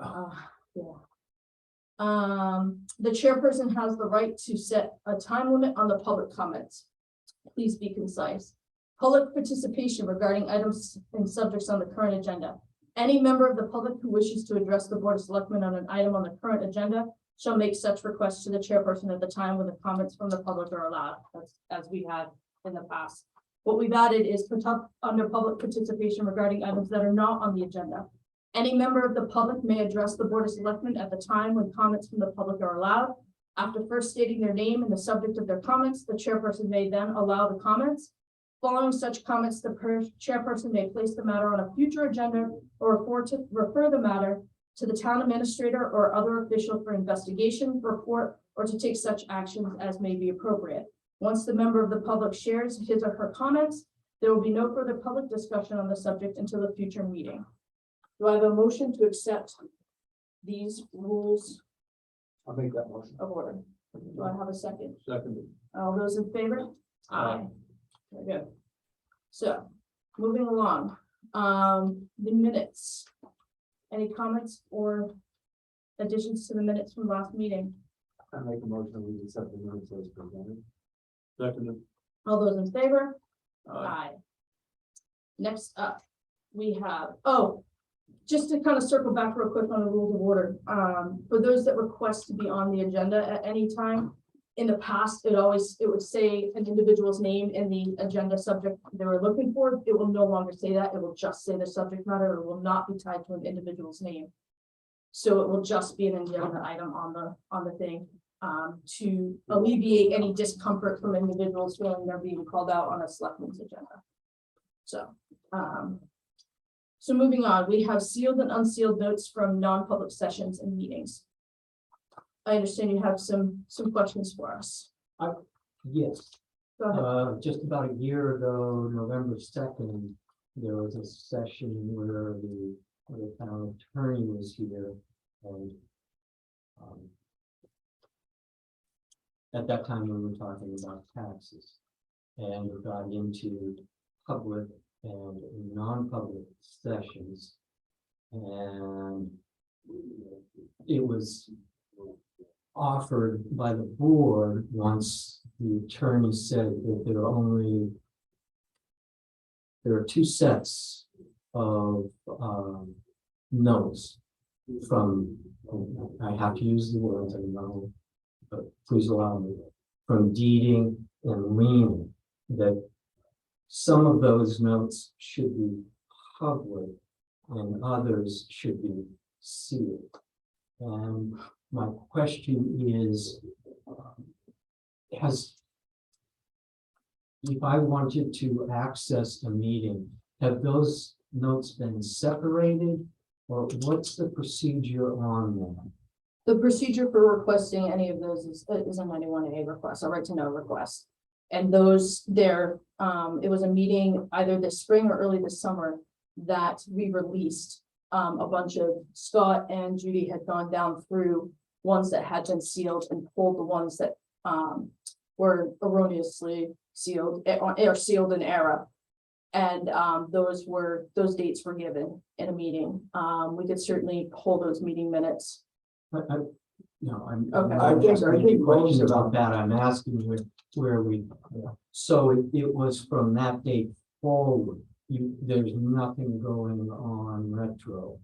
Yeah. The chairperson has the right to set a time limit on the public comments. Please be concise. Public participation regarding items and subjects on the current agenda. Any member of the public who wishes to address the Board of Selectmen on an item on the current agenda shall make such request to the chairperson at the time when the comments from the public are allowed, as we had in the past. What we've added is put up under public participation regarding items that are not on the agenda. Any member of the public may address the Board of Selectmen at the time when comments from the public are allowed. After first stating their name and the subject of their comments, the chairperson may then allow the comments. Following such comments, the chairperson may place the matter on a future agenda or refer the matter to the town administrator or other official for investigation, report, or to take such actions as may be appropriate. Once the member of the public shares his or her comments, there will be no further public discussion on the subject until a future meeting. Do I have a motion to accept these rules I'll make that motion. of order? Do I have a second? Seconded. All those in favor? Aye. Very good. So, moving along, the minutes. Any comments or additions to the minutes from last meeting? I make a motion, we accept the minutes as presented. Seconded. All those in favor? Aye. Next up, we have, just to kind of circle back real quick on the rules of order. For those that request to be on the agenda at any time, in the past, it would say an individual's name in the agenda subject they were looking for. It will no longer say that. It will just say the subject matter. It will not be tied to an individual's name. So it will just be an agenda item on the thing, to alleviate any discomfort from individuals feeling they're being called out on a selectmen's agenda. So moving on, we have sealed and unsealed notes from non-public sessions and meetings. I understand you have some questions for us. Yes, Go ahead. just about a year ago, November 2nd, there was a session where the town attorney was here, and at that time we were talking about taxes, and we got into public and non-public sessions, and it was offered by the board once the attorney said that there are two sets of notes from, I have to use the words, I know, but please allow me, from deeding and leaning, that some of those notes should be public and others should be sealed. And my question is, if I wanted to access a meeting, have those notes been separated, or what's the procedure on that? The procedure for requesting any of those is a 91A request, a right to know request. And those it was a meeting either this spring or early this summer that we released. A bunch of Scott and Judy had gone down through ones that had been sealed and pulled the ones that were erroneously sealed or sealed in error. And those dates were given in a meeting. We could certainly pull those meeting minutes. I'm Okay. I think questions about that. I'm asking where we, so it was from that date forward. There's nothing going on retro.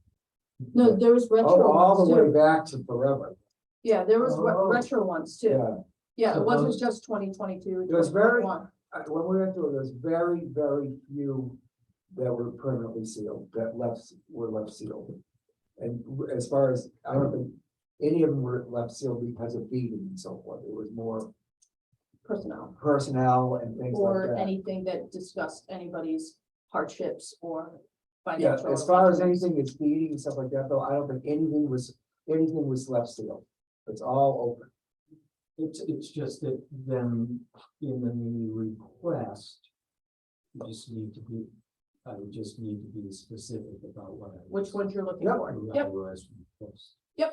No, there was retro all ones the way too. back to forever. Yeah, there was Oh. retro ones too. Yeah. Yeah, So it wasn't those- just 2022. It was very- 2021. When we went through it, there's very, very few that were permanently sealed, that were left sealed. And as far as, I don't think any of them were left sealed because of beating and so forth. It was more personnel and things like Or that. anything that discussed anybody's hardships or Yeah, financial. as far as arrangements. anything that's beating and stuff like that, though, I don't think anything was left sealed. It's all open. It's just that then in the request, I just need to be specific about what I. Which ones you're looking Yep. for. what I Yep, was requesting. Yeah,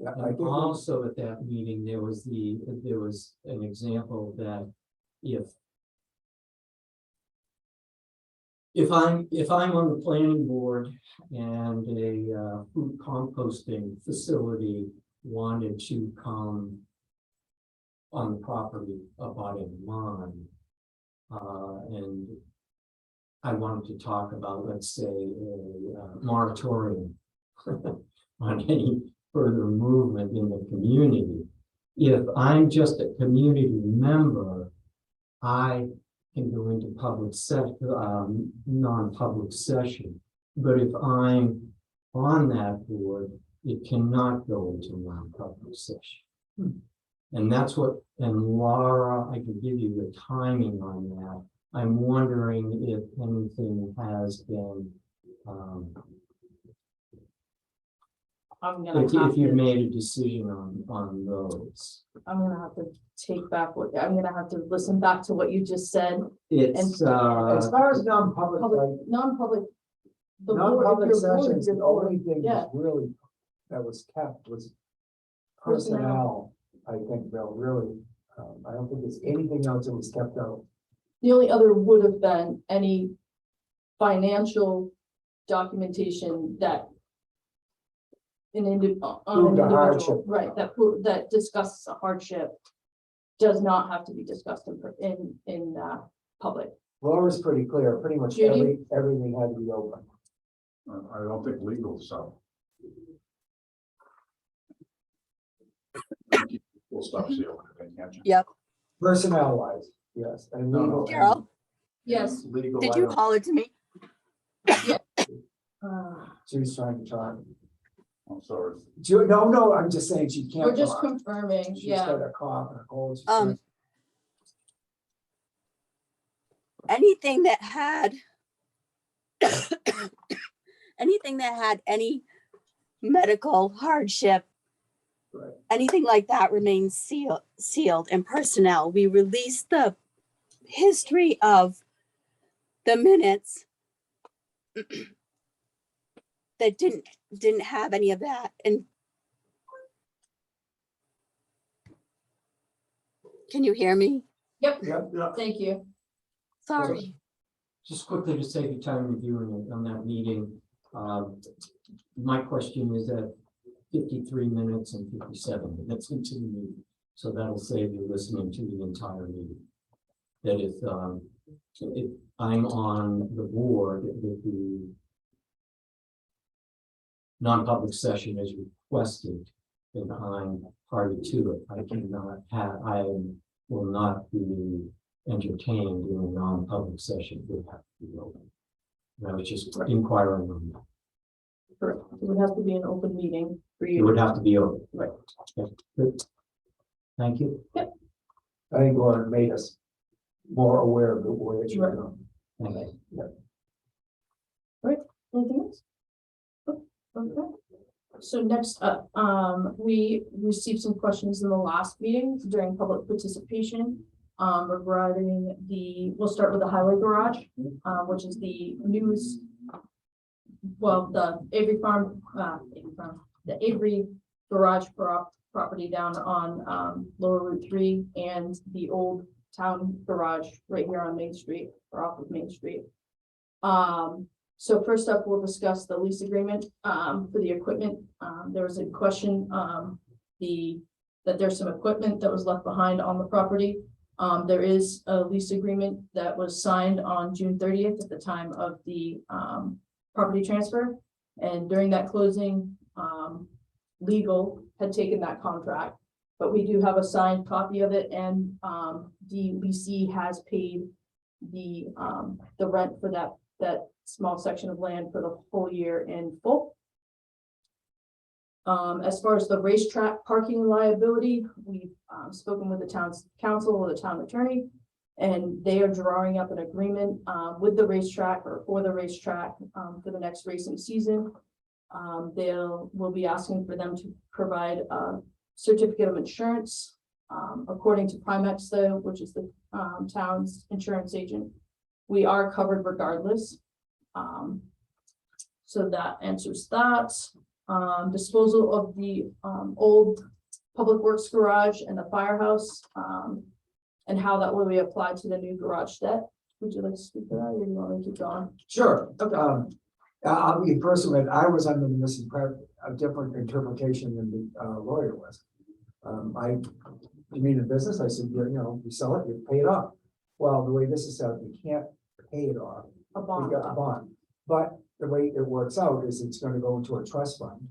I And think also at that meeting, there was an example that if if I'm on the planning board and a food composting facility wanted to come on the property abutting mine, and I wanted to talk about, let's say, a moratorium on any further movement in the community. If I'm just a community member, I can go into non-public session. But if I'm on that board, it cannot go into non-public session. And that's what, and Laura, I can give you the timing on that. I'm wondering if anything has been, I'm gonna if have you've to, made a decision on those. I'm gonna have to take back what, I'm gonna have to listen back to what you just said. It's, As far as non-public, Public, like, non-public. The board, non-public if your board sessions, is the in only order, thing yeah. that's really, that was kept was Personnel. personnel, I think, Bill, really. I don't think there's anything else that was kept out. The only other would have been any financial documentation that on an Proved a individual, hardship. right, that discusses a hardship does not have to be discussed in public. Laura's pretty clear, pretty much Judy? everything had to be open. I don't think legal, so. We'll stop sealing it, can't you? Yep. Personnel wise, yes. And No, no. legal- Carol, Yes. Legal. did I you don't- call it to me? She's trying to talk. I'm sorry. No, I'm just saying she can't We're just talk. confirming, She's yeah. got a cough and a cold. She's Um, Anything that had anything that had any medical hardship, Right. anything like that remains sealed. And personnel, we released the history of the minutes that didn't have any of that. And can you hear me? Yep, Yep. thank you. Sorry. just quickly to save you time reviewing it on that meeting. My question is at 53 minutes and 57 minutes into the meeting. So that'll save you listening to the entire meeting. That if I'm on the board with the non-public session is requested, then I'm party to it. I will not be entertained in a non-public session. It would have to be open. And I was just inquiring on that. Correct. It would have to be an open meeting for It you. would have to be open. Right. Okay, good. Thank you. I think Laura made us more aware of the way it should Right. go. Thank you. Anything else? Okay. So next up, we received some questions in the last meeting during public participation. Regarding we'll start with the highway garage, which is the news. Well, the Avery Farm, the Avery garage property down on Lower Route 3 and the old town garage right here on Main Street or off of Main Street. So first up, we'll discuss the lease agreement for the equipment. There was a question that there's some equipment that was left behind on the property. There is a lease agreement that was signed on June 30th at the time of the property transfer. And during that closing, legal had taken that contract, but we do have a signed copy of it, and the leasee has paid the rent for that small section of land for the whole year in full. As far as the racetrack parking liability, we've spoken with the town's council or the town attorney, and they are drawing up an agreement with the racetrack or for the racetrack for the next racing season. We'll be asking for them to provide a certificate of insurance according to Primex, though, which is the town's insurance agent. We are covered regardless. So that answers that. Disposal of the old public works garage and the firehouse, and how that will be applied to the new garage debt. would you like to speak to that, or you want me to keep going? Sure. Okay. I'll be personal, I was under a different interpretation than the lawyer was. You mean in business? I said, you know, you sell it, you pay it off. Well, the way this is set up, you can't pay it off. A We bond. got a bond. But the way it works out is it's gonna go into a trust fund.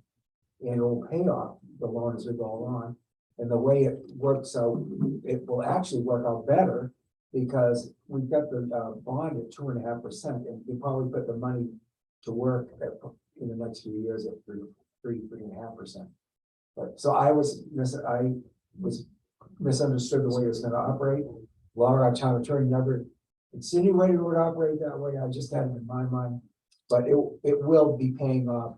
And it will pay off the loan as we go along. And the way it works out, it will actually work out better. Because we've got the bond at 2.5%, and you probably put the money to work in the next few years at 3.5%. But so I was misunderstood the way it was gonna operate. Laura, our town attorney, never insinuated it would operate that way. I just had it in my mind. But it will be paying off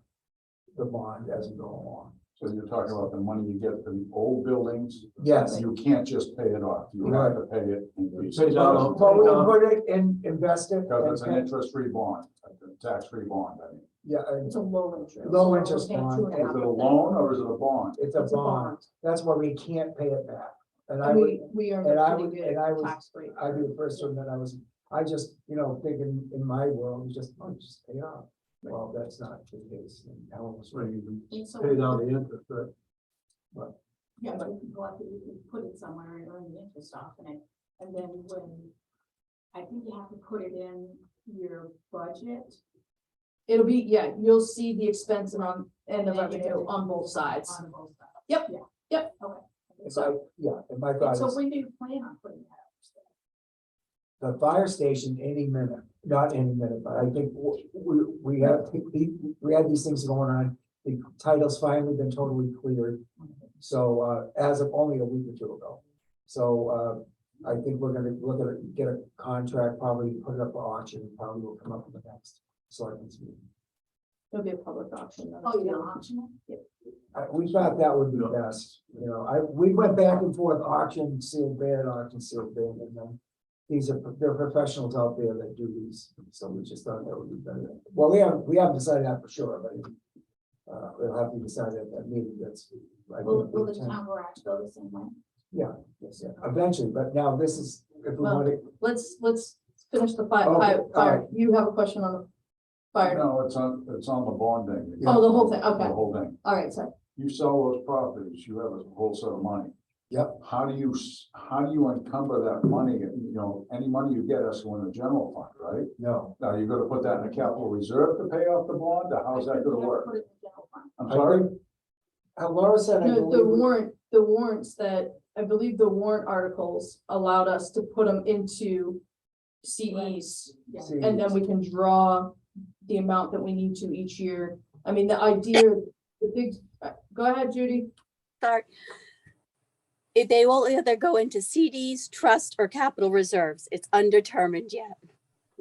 the bond as we go along. So you're talking about the money you get for the old buildings? Yes. You can't just pay it off. You have to pay it in pieces. Pay down. Well, we'll put it in, invest it. Because it's an and- interest-free bond, a tax-free bond. I mean, Yeah, and It's a low interest. Low interest We're paying bond. is it a 2.5%. loan or is it a bond? it's a It's a bond. bond. That's why we can't pay it back. And I And would, we earn and I a would- pretty good and I was- tax rate. I'd be the first one that I just, thinking in my world, just pay it off. Well, that's not the case. And Helen was right. And so- Pay down the interest, right? Yeah, but if you go out there, you can put it somewhere and earn the interest off in it, and then when, I think you have to put it in your budget It'll be, yeah, you'll see the expense and the And then you revenue have to- on both sides. on both sides. Yep. Yeah. Yep. Okay. It's like, yeah, and my And thought so is when do you plan on putting that up? the fire station any minute, not any minute, but I think we had these things going on. The title's finally been totally cleared. So, as of only a week or two ago. So, I think we're gonna look at it, get a contract, probably put it up for auction, probably will come up in the next selectmen's meeting. It'll be a public auction. Oh, you're gonna auction it? We thought that would be best, we went back and forth, auction, sealed bid, and then there are professionals out there that do these, so we just thought that would be better. Well, we haven't decided that for sure, but we'll have to decide at that meeting, that's. I Will, think, will the 10. town garage go the same way? Yeah, eventually, but now this is, if we Well, want to, Let's finish the fire, Okay, all fire. You have a question on the fire? No, it's on the bonding. Oh, the whole thing, okay. The whole thing. All right, so You sell those properties, you have a whole set of money. Yep. How do you encumber that money? Any money you get has to go in the general fund, right? no. Now, you're gonna put that in a capital reserve to pay off the bond, or how's that gonna work? Put it in the general fund. I'm I sorry? think- Laura said, I no, believe, the warrants that, I believe the warrant articles allowed us to put them into CDs. see, And then we can draw the amount that we need to each year. I mean, the idea, the big, go ahead, Judy. Sorry. They will either go into CDs, trust, or capital reserves. It's undetermined yet.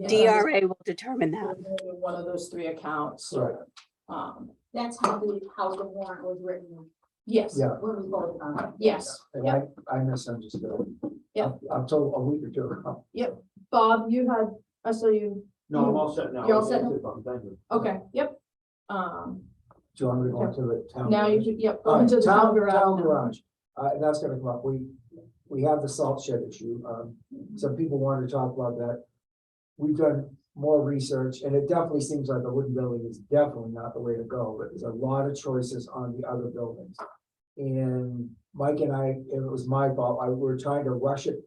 DRA will determine that. One of those three accounts. Right. That's how the warrant was written Yes, Yeah, when we voted on it. yes. and I misunderstood. Yeah. I'm told a week or two ago. Bob, I saw you, No, I'm all set now. You're all set now? Thank you. okay, yep. Do you want me to go into the town? Now you garage? should, yep. go All right, into the town garage now. garage, and that's gonna come up, we have the salt shed issue, some people wanted to talk about that. We've done more research, and it definitely seems like the wooden building is definitely not the way to go, but there's a lot of choices on the other buildings. And Mike and I, it was my fault, we were trying to rush it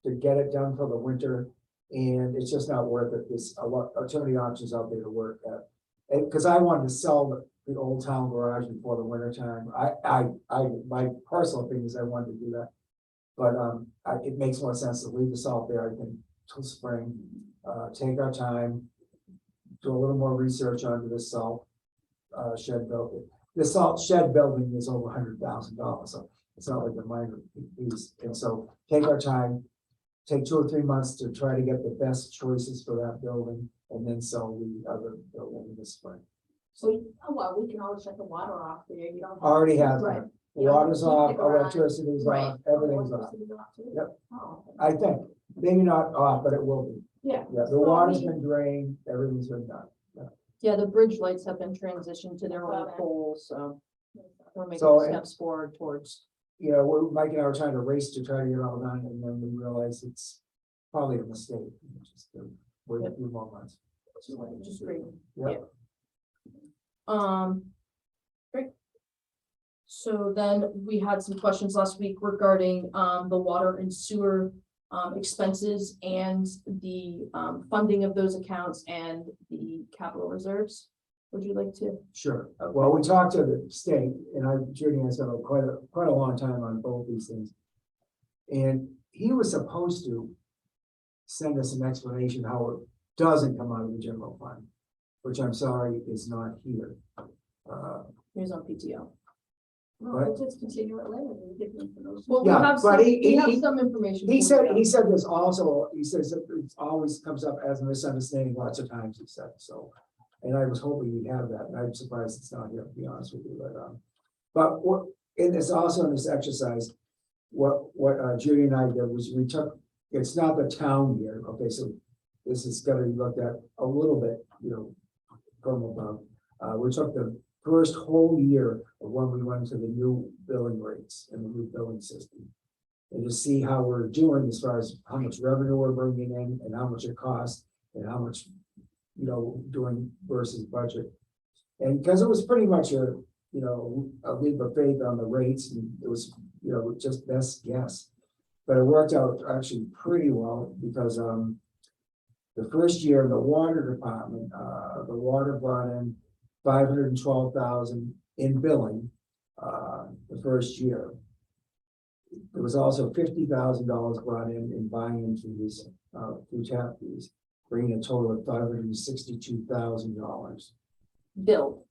to get it done for the winter, and it's just not worth it, there's too many options out there to work at. And, cause I wanted to sell the old town garage before the winter time. My personal opinion is I wanted to do that. But, it makes more sense to leave the salt there, I think, till spring, take our time. Do a little more research onto this salt, shed building. The salt shed building is over $100,000, so it's not like a minor piece. And so take our time, take 2 or 3 months to try to get the best choices for that building, and then sell the other building in the spring. So, well, we can always shut the water off there, you don't. Already have Right. that. Water's Yeah, off, keep the garage. electricity's Right. off, everything's off. Electricity off too? Yep. Oh, okay. I think, maybe not off, but it will be. Yeah. Yeah, the Well, water's we- been drained, everything's been done. Yeah, the bridge lights have been transitioned to their own Okay. poles, so we're making So, steps forward towards. Mike and I were trying to race to try to get it all done, and then we realized it's probably a mistake, just to wait a few more months. Just great. Yeah. Great. So then we had some questions last week regarding the water and sewer expenses and the funding of those accounts and the capital reserves. Would you like to? Sure. Well, we talked to the state, and Judy has spent quite a long time on both these things. And he was supposed to send us an explanation how it doesn't come out of the general fund, which I'm sorry is not here. Here's on PTO. Well, Right. we'll just continue it later. We'll give you information. Well, we Yeah, have but some, he- we have he- some information. He for said, you. he said this also, he says it always comes up as a misunderstanding lots of times, he said, so. And I was hoping we'd have that, and I'm surprised it's not here, to be honest with you, but what, in this, also in this exercise, what Judy and I did was we took, it's not the town year, okay, so this is gonna be looked at a little bit, from above. We took the first whole year of when we went to the new billing rates and the new billing system. And to see how we're doing as far as how much revenue we're bringing in and how much it costs and how much, doing versus budget. And because it was pretty much a leap of faith on the rates, and it was, just best guess. But it worked out actually pretty well because, the first year in the water department, the water brought in 512,000 in billing, the first year. There was also $50,000 brought in buy-in fees, through tap fees, bringing a total of $562,000. Bill.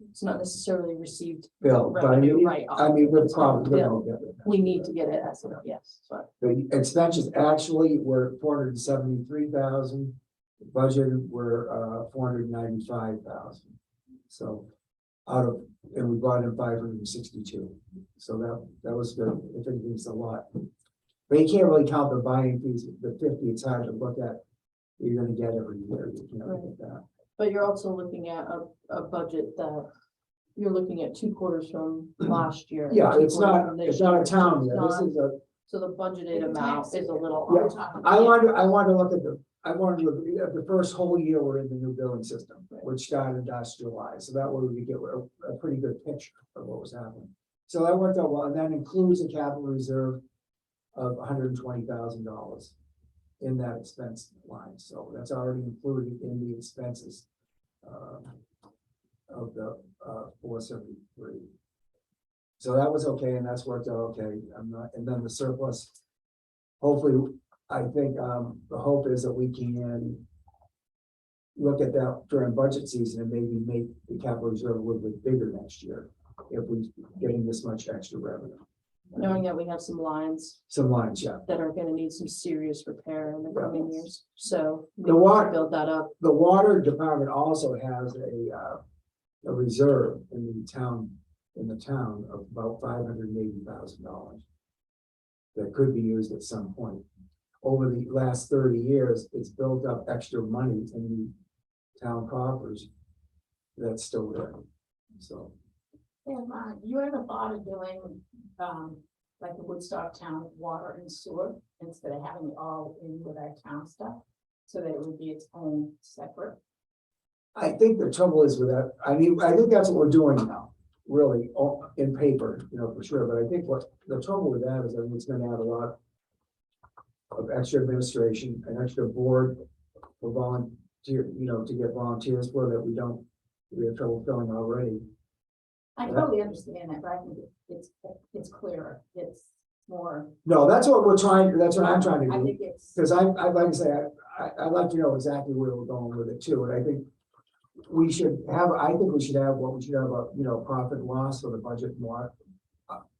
It's not necessarily received. Bill, but Revenue, right. we're probably Bill. We need to get it as of, yes, but the expenses actually were 473,000. Budgeted were 495,000. So and we brought in 562. So that was good. If anything's a lot. But you can't really count the buying fees, the 50, it's hard to look at. You're gonna get every year. You can't look at that. but you're also looking at a budget that you're looking at 2 quarters from last year. Yeah, 2 it's quarters not, from this it's not year, a so town it's yet. This not- is a, So the budgeted amount is a little. Yeah, off. I wanted to look at the first whole year we're in the new billing system, which started last July. So that way we get a pretty good picture of what was happening. So that worked out well, and that includes a capital reserve of $120,000 in that expense line. So that's already included in the expenses of the 473. So that was okay, and that's worked out okay. And then the surplus, hopefully, I think the hope is that we can look at that during budget season and maybe make the capital reserve a little bit bigger next year if we're getting this much extra revenue. Knowing that we have some lines Some lines, yeah. that are gonna need some serious repair in the coming years, so we The need water- to build that up. The water department also has a reserve in the town of about $580,000 that could be used at some point. Over the last 30 years, it's built up extra money in the town coffers that's still there. So, And you ever thought of doing, like the Woodstock town water and sewer, instead of having it all in with our town stuff? So that it would be its own separate. I think the trouble is with that, I think that's what we're doing now, really, in paper, for sure, but I think what the trouble with that is that it's gonna add a lot of extra administration, an extra board for volunteer, to get volunteers for that we have trouble filling already. I totally understand that, but I think it's clearer, it's more, No, that's what I'm trying to I do, think it's. because I'd like to say, I'd like to know exactly where we're going with it too, and I think we should have a profit and loss for the budget, more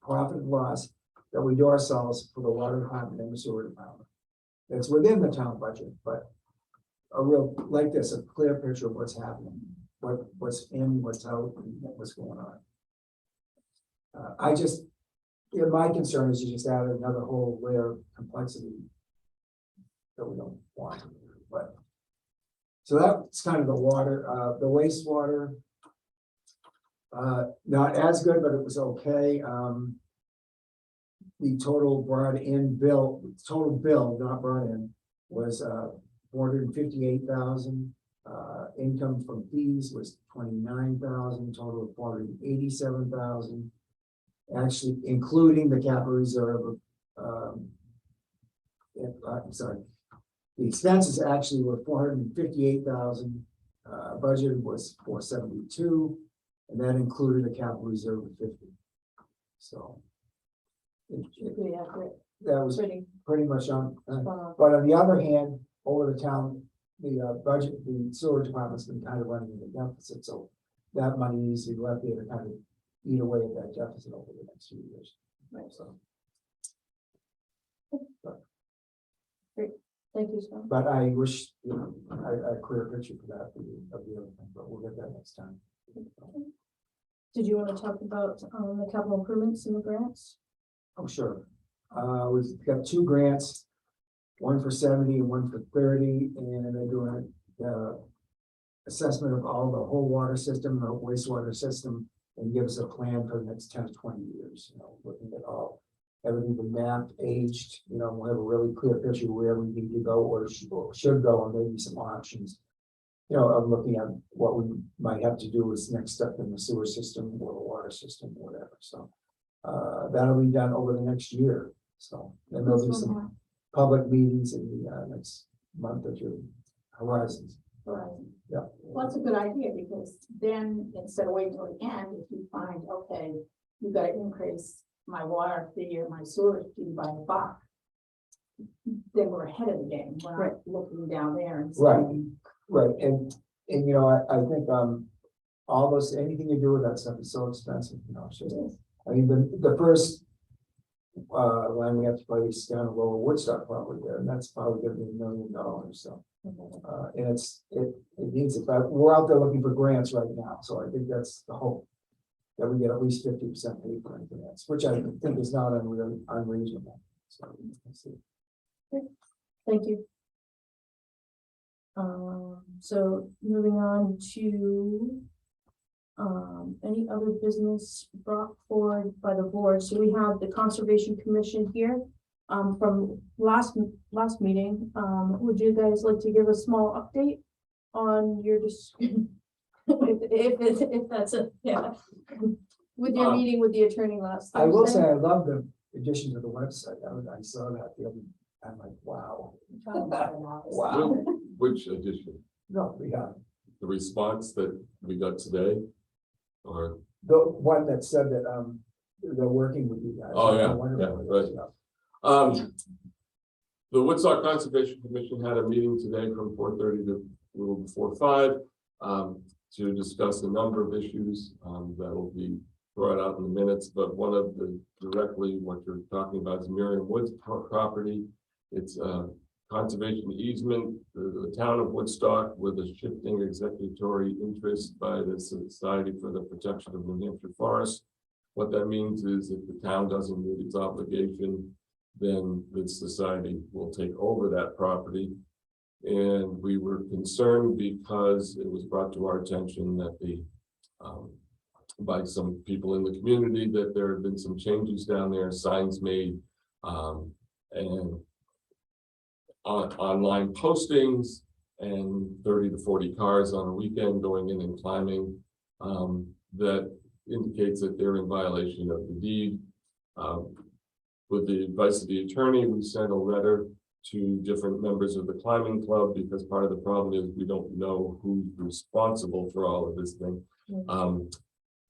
profit and loss that we do ourselves for the water department and the sewer department. It's within the town budget, but a clear picture of what's happening, what's in, what's out, and what's going on. My concern is you just add another whole layer of complexity that we don't want, but. So that's kind of the water, the wastewater. Not as good, but it was okay. The total bill, not brought in, was 458,000. Income from fees was 29,000, total of 487,000. Actually, including the capital reserve of, I'm sorry, the expenses actually were 458,000. Budget was 472, and that included a capital reserve of 50. So Pretty accurate. that was Pretty pretty much on. spot on. But on the other hand, over the town, the budget, the sewer department's been kind of running in the deficit, so that money needs to be left there to kind of eat away at that deficit over the next few years. Right. So, Thank you, Scott. but I wish, you know, a clear picture for that of the other thing, but we'll get that next time. Did you want to talk about the capital improvements and the grants? Oh, sure. We've got 2 grants, one for 70 and one for 30, and they're doing assessment of all the whole water system, the wastewater system, and give us a plan for the next 10 to 20 years, you know, looking at all, everything been mapped, aged, you know, we'll have a really clear picture of where we need to go or should go, and maybe some options. You know, of looking at what we might have to do as next step in the sewer system or the water system, or whatever, so. That'll be done over the next year, so, and there'll be some public meetings in the next month or 2, horizons. Horizon. Yeah. Well, that's a good idea, because then instead of waiting till the end, if you find, okay, you gotta increase my water fee or my sewer fee by $1, then we're ahead of the game. We're not looking down there and Right. saying, Right, and you know, I think all those, anything to do with that stuff is so expensive, you know, it's just, I mean, the first line we have to place down a lower Woodstock probably there, and that's probably gonna be $1 million, so. And it needs it, but we're out there looking for grants right now, so I think that's the hope. That we get at least 50% paid for grants, which I think is not unreasonable, so let's see. Thank you. So moving on to any other business brought forward by the board. So we have the Conservation Commission here from last meeting. Would you guys like to give a small update on your if that's a, yeah, with your meeting with the attorney last I will Thursday? say, I love the addition to the website. I saw that the other, I'm like, wow. Wow. Which edition? No, yeah, The response that we got today? Or, the one that said that, they're working with you guys. Oh, yeah, How wonderful yeah, it is, the Woodstock Conservation Commission had a meeting today from 4:30 to a little before 5, to discuss a number of issues, that will be brought out in the minutes, but one of the directly what you're talking about is Merriam Woods property. It's conservation easement, the town of Woodstock with a shifting executory interest by the Society for the Protection of New Hampshire Forests. What that means is if the town doesn't meet its obligation, then the society will take over that property. And we were concerned because it was brought to our attention that by some people in the community that there have been some changes down there, signs made, and online postings, and 30 to 40 cars on a weekend going in and climbing, that indicates that they're in violation of the deed. With the advice of the attorney, we sent a letter to different members of the climbing club, because part of the problem is we don't know who's responsible for all of this thing.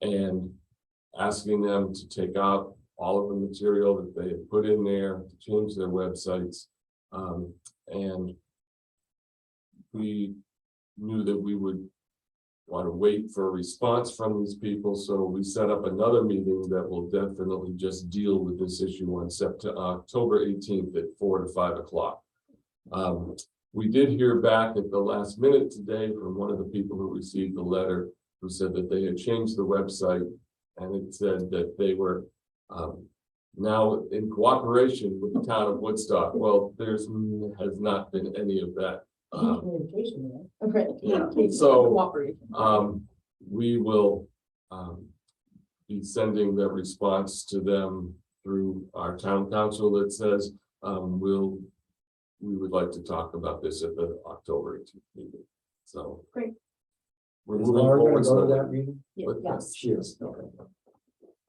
And asking them to take out all of the material that they had put in there, to change their websites. And we knew that we would want to wait for a response from these people, so we set up another meeting that will definitely just deal with this issue on October 18th at 4 to 5 o'clock. We did hear back at the last minute today from one of the people who received the letter, who said that they had changed the website, and it said that they were now in cooperation with the town of Woodstock. Well, there's has not been any of that. communication there. Okay. Yeah, so Cooperation. we will be sending the response to them through our town council that says we'll we would like to talk about this at the October 18th meeting, so. Great. We're Is moving Laura gonna forward go to slowly. that meeting? Yeah, But yes. She is, okay,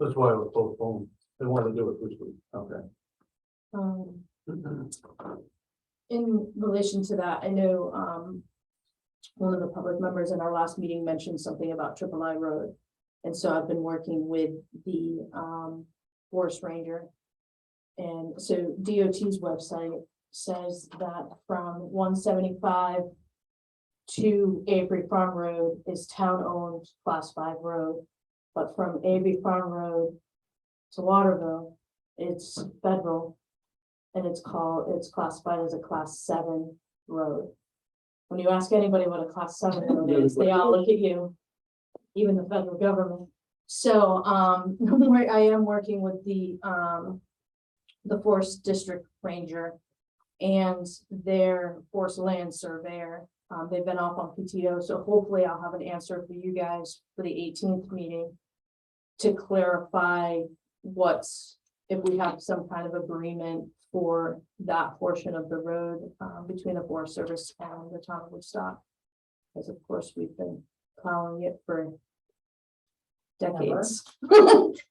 That's why I was postponed. They wanted to do it this week. okay. In relation to that, I know, one of the public members in our last meeting mentioned something about Triple I Road. And so I've been working with the, forest ranger. And so DOT's website says that from 175 to Avery Farm Road is town-owned Class 5 road. But from Avery Farm Road to Waterville, it's federal. And it's classified as a Class 7 road. When you ask anybody what a Class 7 road is, they all look at you, even the federal government. So, I am working with the Forest District Ranger and their Forest Land Surveyor. They've been off on PTO, so hopefully I'll have an answer for you guys for the 18th meeting to clarify what's, if we have some kind of agreement for that portion of the road between the Forest Service and the town of Woodstock. Because of course, we've been plowing it for decades,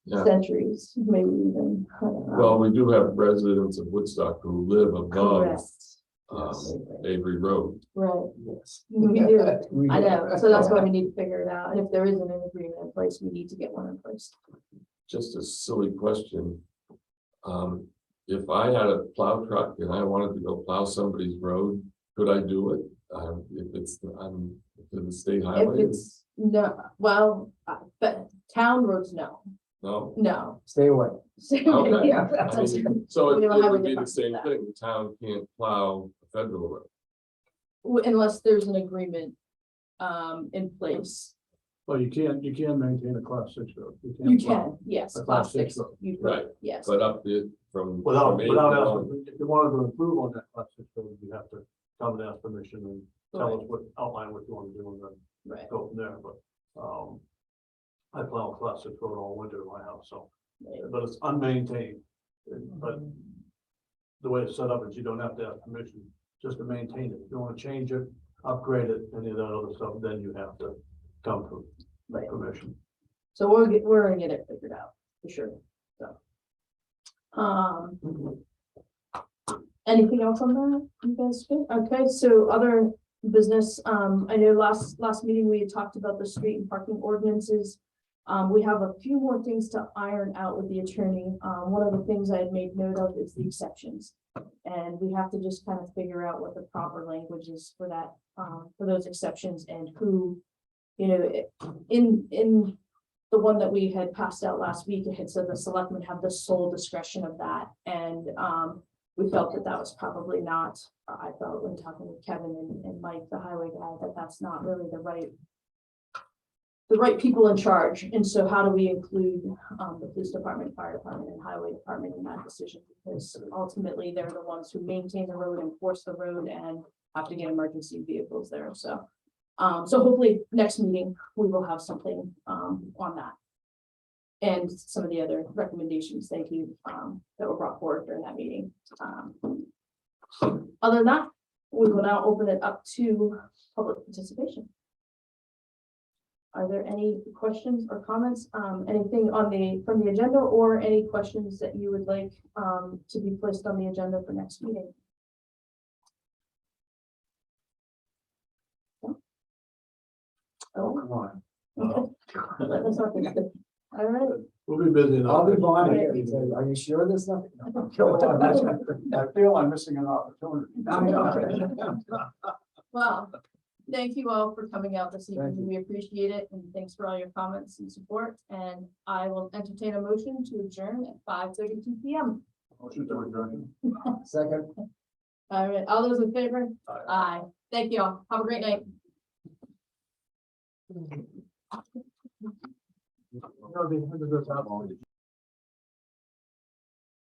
Yeah. centuries, maybe even. I don't know. Well, we do have residents of Woodstock who live above Correct, Avery Road. right, Yes. we do. We I do. know, so that's why we need to figure it out, and if there isn't an agreement in place, we need to get one in place. Just a silly question. If I had a plow truck and I wanted to go plow somebody's road, could I do it? If it's, to the state If highway? it's, no, well, but town roads, no, No, Stay away. Okay. Yeah. I mean, so We it don't have would a be the difference same with that. thing, the town can't plow a federal road. Unless there's an agreement in place. Well, you can maintain a Class 6 road. You can, yes, A class Class 6 six, road. you Right. could, yes. But up it from. Without from Avery on- asking, if you wanted to improve on that Class 6 road, you have to come and ask permission and tell us what, outline what you want to do and then Right, go from there, but, I plow a Class 6 road all winter in my house, so, right. but it's unmaintained. But the way it's set up is you don't have to have permission just to maintain it. If you want to change it, upgrade it, any of that other stuff, then you have to come for Right. permission. So we're gonna get it figured out, for sure, so. Anything else on that? You guys good? Okay, so other business, I know last meeting we had talked about the street and parking ordinances. We have a few more things to iron out with the attorney. One of the things I had made note of is the exceptions. And we have to just kind of figure out what the proper language is for that, for those exceptions and who, you know, in the one that we had passed out last week, it had said the selectmen have the sole discretion of that. And, we felt that that was probably not, I felt when talking with Kevin and Mike, the highway guy, that that's not really the right people in charge. And so how do we include the police department, fire department, and highway department in that decision? Because ultimately, they're the ones who maintain the road, enforce the road, and have to get emergency vehicles there. So so hopefully next meeting, we will have something on that. And some of the other recommendations, thank you, that were brought forward during that meeting. Other than that, we will now open it up to public participation. Are there any questions or comments, anything from the agenda, or any questions that you would like to be placed on the agenda for next meeting? Oh, come on. Okay. Let us know. All right. We'll be busy enough. I'll be blind here and say, are you sure there's nothing? I feel I'm missing an opportunity. Well, thank you all for coming out this Thank evening. you. We appreciate it, and thanks for all your comments and support. And I will entertain a motion to adjourn at 5:32 p.m. Motion to adjourn. Second. All right, all those in favor? Aye. Aye. Thank you all. Have a great night. No, they handed us out.